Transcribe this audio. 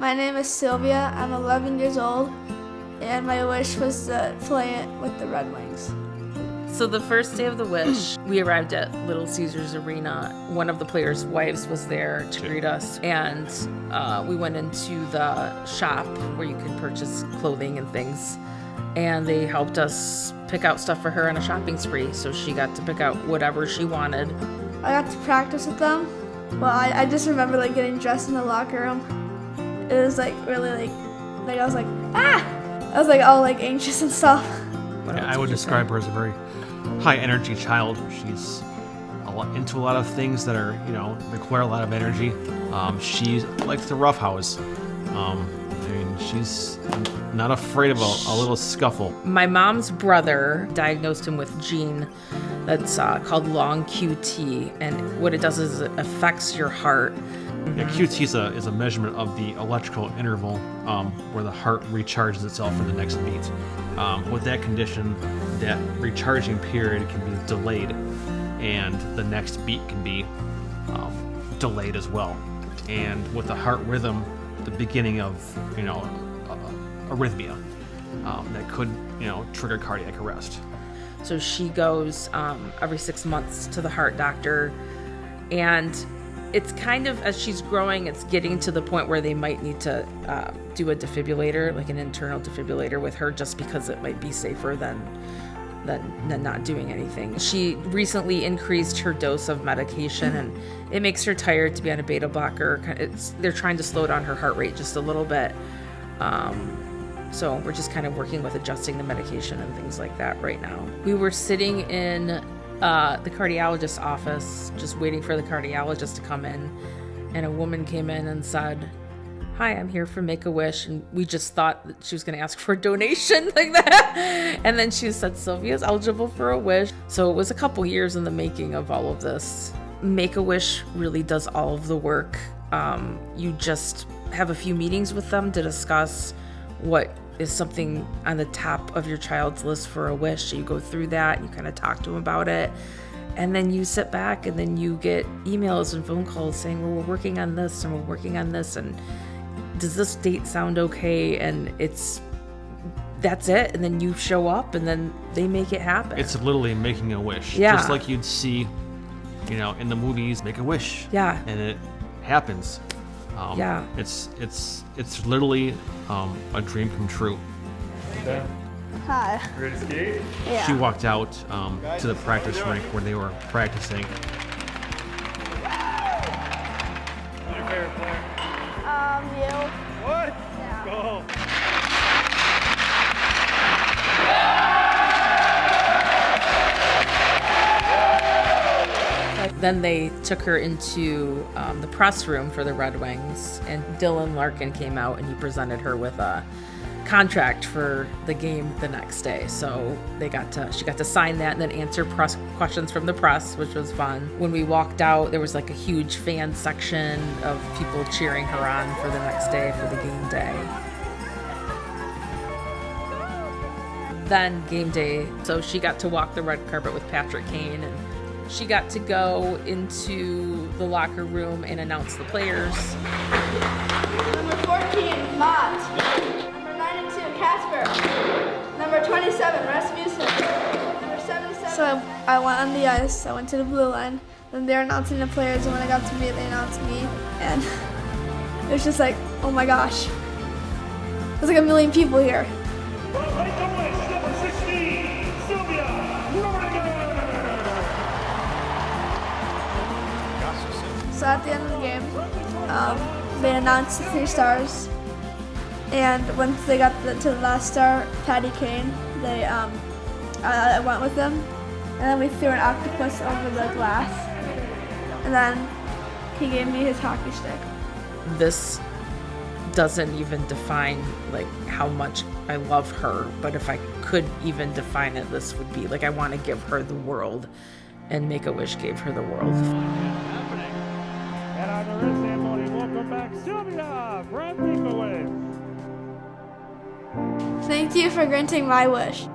My name is Sylvia. I'm 11 years old, and my wish was to play with the Red Wings. So the first day of the wish, we arrived at Little Caesars Arena. One of the players' wives was there to greet us, and we went into the shop where you can purchase clothing and things, and they helped us pick out stuff for her on a shopping spree, so she got to pick out whatever she wanted. I got to practice with them. Well, I just remember getting dressed in the locker room. It was really I was I was all anxious and stuff. Yeah, I would describe her as a very high energy child. She's into a lot of things that are, require a lot of energy. She likes to roughhouse. She's not afraid of a little scuffle. My mom's brother diagnosed him with a gene that's called long QT, and what it does is it affects your heart. Yeah, QT is a measurement of the electrical interval where the heart recharges itself for the next beat. With that condition, that recharging period can be delayed, and the next beat can be delayed as well. And with the heart rhythm, the beginning of arrhythmia that could trigger cardiac arrest. So she goes every 6 months to the heart doctor, and it's kind of, as she's growing, it's getting to the point where they might need to do a defibrillator, like an internal defibrillator with her, just because it might be safer than not doing anything. She recently increased her dose of medication, and it makes her tired to be on a beta blocker. They're trying to slow down her heart rate just a little bit. So we're just kind of working with adjusting the medication and things like that right now. We were sitting in the cardiologist's office, just waiting for the cardiologist to come in, and a woman came in and said, "Hi, I'm here for Make-A-Wish," and we just thought that she was going to ask for a donation like that, and then she said Sylvia's eligible for a wish. So it was a couple years in the making of all of this. Make-A-Wish really does all of the work. You just have a few meetings with them to discuss what is something on the top of your child's list for a wish. You go through that, you kind of talk to them about it, and then you sit back, and then you get emails and phone calls saying, well, we're working on this, and we're working on this, and does this date sound okay? And that's it. And then you show up, and then they make it happen. It's literally making a wish. Yeah. Just like you'd see, in the movies, Make a Wish. Yeah. And it happens. Yeah. It's literally a dream come true. Ben, Hi. ready to skate? Yeah. She walked out to the practice rink where they were practicing. Who's your favorite player? You. What? Yeah. Go. Then they took her into the press room for the Red Wings, and Dylan Larkin came out, and he presented her with a contract for the game the next day. So she got to sign that and then answer press questions from the press, which was fun. When we walked out, there was a huge fan section of people cheering her on for the next day for the game day. Then game day, so she got to walk the red carpet with Patrick Kane, and she got to go into the locker room and announce the players. Number 14, Mott. Number 92, Casper. Number 27, Rasmussen. Number 77. So I went on the ice. I went to the blue line. Then they were announcing the players, and when I got to me, they announced me. And it was just oh my gosh. There's a million people here. Well, make the wish, number 16, Sylvia. So at the end of the game, they announced the 3 stars, and once they got to the last star, Patty Kane, I went with them, and then we threw an octopus over the glass, and then he gave me his hockey stick. This doesn't even define how much I love her, but if I could even define it, this would be I want to give her the world, and Make-A-Wish gave her the world. And on the wrist ceremony, welcome back Sylvia from Make-A-Wish. Thank you for granting my wish.